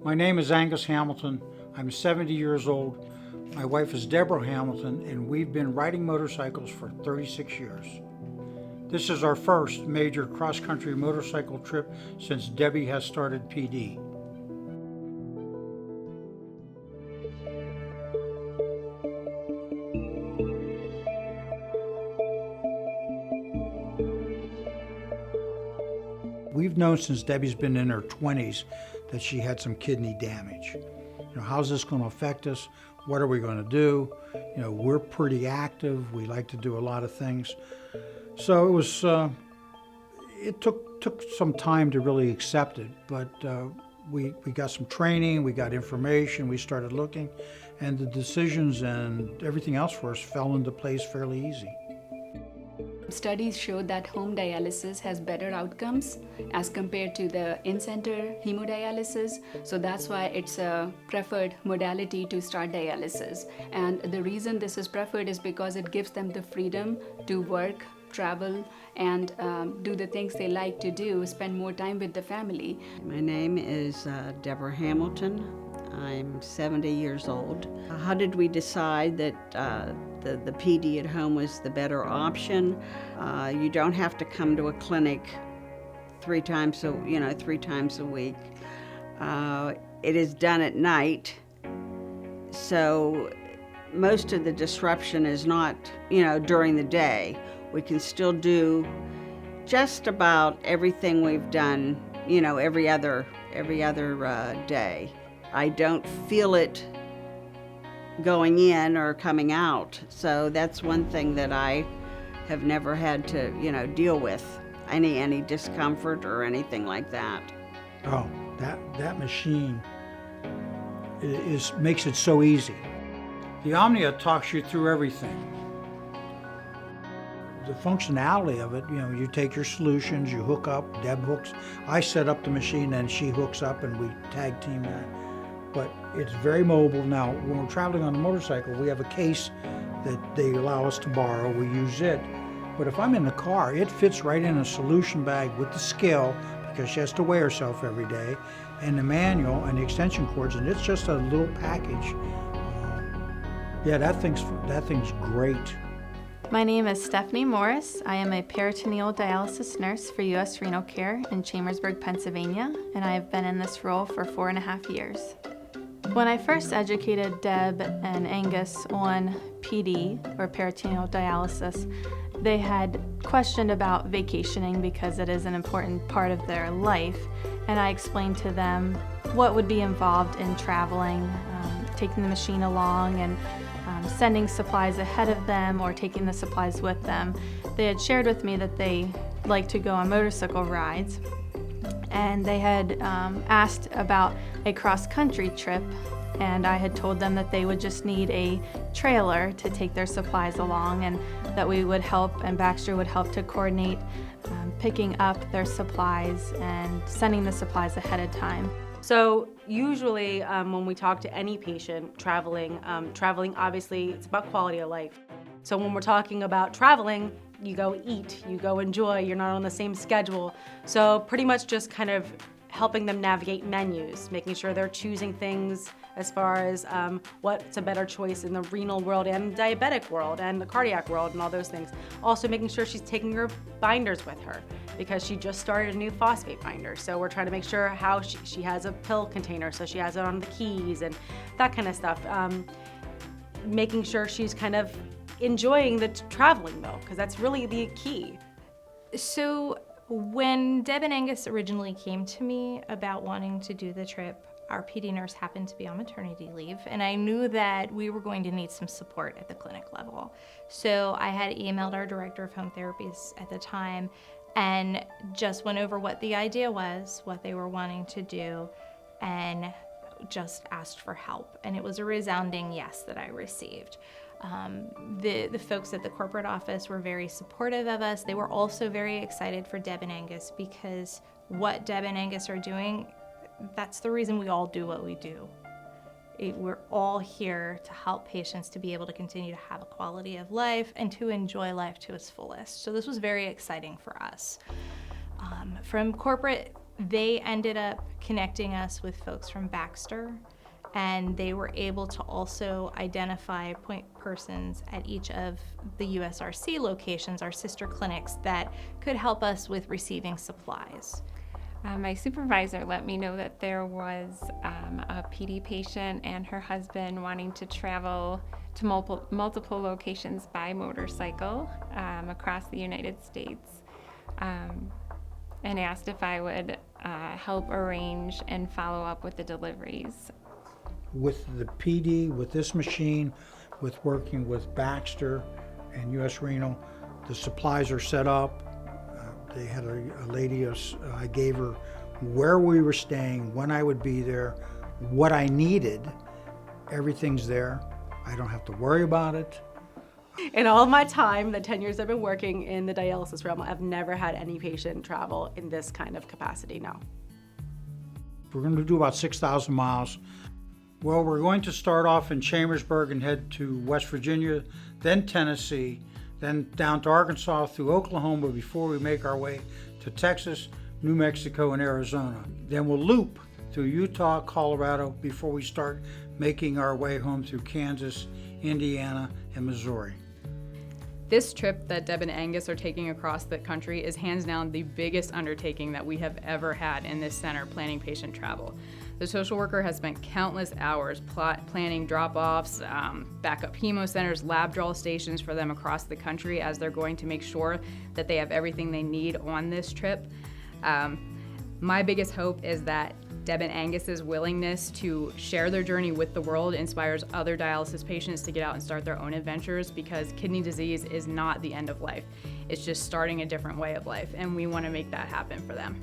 My name is Angus Hamilton. I'm 70 years old. My wife is Deborah Hamilton, and we've been riding motorcycles for 36 years. This is our first major cross-country motorcycle trip since Debbie has started PD. We've known since Debbie's been in her 20s that she had some kidney damage. How's this going to affect us? What are we going to do? We're pretty active. We like to do a lot of things. So it took some time to really accept it, but we got some training, we got information, we started looking, and the decisions and everything else for us fell into place fairly easy. Studies show that home dialysis has better outcomes as compared to the in-center hemodialysis. So that's why it's a preferred modality to start dialysis. And the reason this is preferred is because it gives them the freedom to work, travel, and do the things they like to do, spend more time with the family. My name is Deborah Hamilton. I'm 70 years old. How did we decide that the PD at home was the better option? You don't have to come to a clinic three times a week. It is done at night, so most of the disruption is not, during the day. We can still do just about everything we've done, every other day. I don't feel it going in or coming out. So that's one thing that I have never had to, deal with, any discomfort or anything like that. Oh, that machine makes it so easy. The Omnia talks you through everything. The functionality of it, you take your solutions, you hook up, Deb hooks. I set up the machine and she hooks up and we tag team that. But it's very mobile. Now, when we're traveling on a motorcycle, we have a case that they allow us to borrow. We use it. But if I'm in the car, it fits right in a solution bag with the scale, because she has to weigh herself every day, and the manual and the extension cords, and it's just a little package. Yeah, that thing's great. My name is Stephanie Morris. I am a peritoneal dialysis nurse for US Renal Care in Chambersburg, Pennsylvania, and I have been in this role for 4.5 years. When I first educated Deb and Angus on PD, or peritoneal dialysis, they had questioned about vacationing because it is an important part of their life, and I explained to them what would be involved in traveling, taking the machine along, and sending supplies ahead of them or taking the supplies with them. They had shared with me that they like to go on motorcycle rides, and they had asked about a cross-country trip, and I had told them that they would just need a trailer to take their supplies along, and that we would help, and Baxter would help to coordinate picking up their supplies and sending the supplies ahead of time. So usually when we talk to any patient traveling obviously it's about quality of life. So when we're talking about traveling, you go eat, you go enjoy, you're not on the same schedule. So pretty much just kind of helping them navigate menus, making sure they're choosing things as far as what's a better choice in the renal world and the diabetic world and the cardiac world and all those things. Also making sure she's taking her binders with her because she just started a new phosphate binder. So we're trying to make sure how she has a pill container, so she has it on the keys and that kind of stuff. Making sure she's kind of enjoying the traveling though, because that's really the key. So when Deb and Angus originally came to me about wanting to do the trip, our PD nurse happened to be on maternity leave, and I knew that we were going to need some support at the clinic level. So I had emailed our director of home therapies at the time and just went over what the idea was, what they were wanting to do, and just asked for help. And it was a resounding yes that I received. The folks at the corporate office were very supportive of us. They were also very excited for Deb and Angus because what Deb and Angus are doing, that's the reason we all do what we do. We're all here to help patients to be able to continue to have a quality of life and to enjoy life to its fullest. So this was very exciting for us. From corporate They ended up connecting us with folks from Baxter, and they were able to also identify point persons at each of the USRC locations, our sister clinics, that could help us with receiving supplies. My supervisor let me know that there was a PD patient and her husband wanting to travel to multiple locations by motorcycle across the United States, and asked if I would help arrange and follow up with the deliveries. With the PD, with this machine, with working with Baxter and US Renal, the supplies are set up. They had a lady, I gave her where we were staying, when I would be there, what I needed. Everything's there. I don't have to worry about it. In all of my time, the 10 years I've been working in the dialysis realm, I've never had any patient travel in this kind of capacity, no. We're going to do about 6,000 miles. Well, we're going to start off in Chambersburg and head to West Virginia, then Tennessee, then down to Arkansas through Oklahoma before we make our way to Texas, New Mexico, and Arizona. Then we'll loop through Utah, Colorado before we start making our way home through Kansas, Indiana, and Missouri. This trip that Deb and Angus are taking across the country is hands down the biggest undertaking that we have ever had in this center planning patient travel. The social worker has spent countless hours planning drop-offs, backup hemo centers, lab draw stations for them across the country as they're going to make sure that they have everything they need on this trip. My biggest hope is that Deb and Angus's willingness to share their journey with the world inspires other dialysis patients to get out and start their own adventures, because kidney disease is not the end of life. It's just starting a different way of life, and we want to make that happen for them.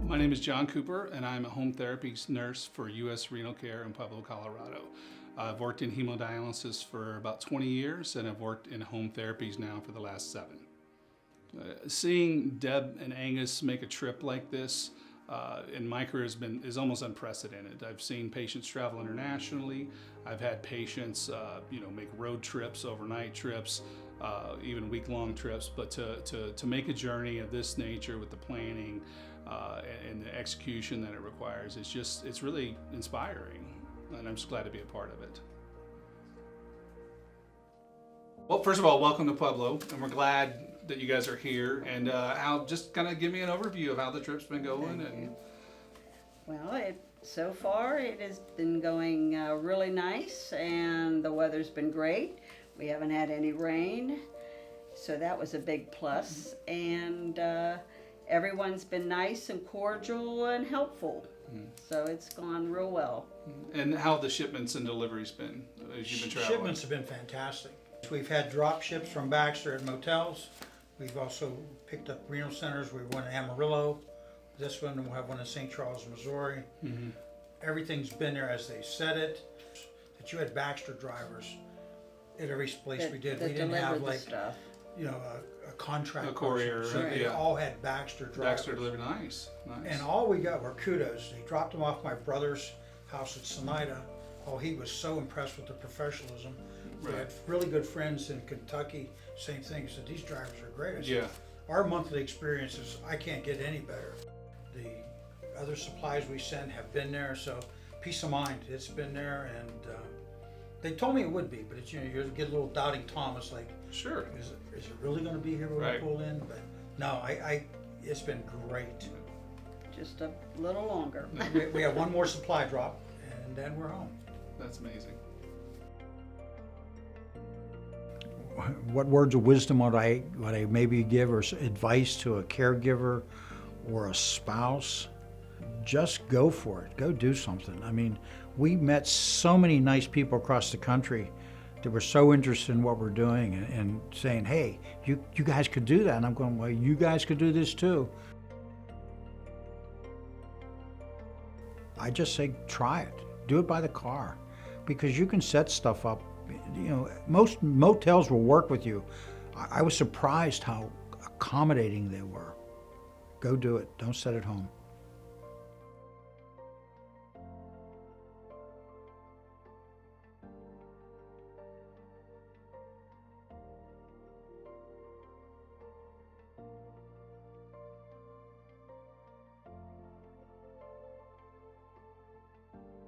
My name is John Cooper, and I'm a home therapy nurse for US Renal Care in Pueblo, Colorado. I've worked in hemodialysis for about 20 years, and I've worked in home therapies now for the last 7. Seeing Deb and Angus make a trip like this in my career is almost unprecedented. I've seen patients travel internationally. I've had patients make road trips, overnight trips, even week-long trips, but to make a journey of this nature with the planning and the execution that it requires, it's really inspiring, and I'm just glad to be a part of it. Well, first of all, welcome to Pueblo, and we're glad that you guys are here, and Al, just kind of give me an overview of how the trip's been going. And Well, so far it has been going really nice, and the weather's been great. We haven't had any rain, so that was a big plus. And everyone's been nice and cordial and helpful, so it's gone real well. And how have the shipments and deliveries been as you've been traveling? Shipments have been fantastic. We've had drop ships from Baxter at motels. We've also picked up renal centers. We have one in Amarillo. This one, we'll have one in St. Charles, Missouri. Everything's been there as they said it. That you had Baxter drivers at every place we did. We didn't have like stuff. A contract. A courier, person. So they yeah. all had Baxter drivers. Baxter delivered, nice. And all we got were kudos. They dropped them off my brother's house at Sonida. Oh, he was so impressed with the professionalism. We had really good friends in Kentucky, same thing. He said, these drivers are great. I said, Yeah. Our monthly experiences, I can't get any better. The other supplies we send have been there, so peace of mind, it's been there. And they told me it would be, but it's, you get a little doubting Thomas, like, Sure. is it really going to be here when Right. we pull in? But no, it's been great. Just a little longer. We have one more supply drop, and then we're home. That's amazing. what words of wisdom would I maybe give, or advice to a caregiver or a spouse? Just go for it. Go do something. I mean, we met so many nice people across the country that were so interested in what we're doing and saying, hey, you guys could do that. And I'm going, well, you guys could do this too. I just say, try it. Do it by the car, because you can set stuff up. You know, most motels will work with you. I was surprised how accommodating they were. Go do it. Don't sit at home.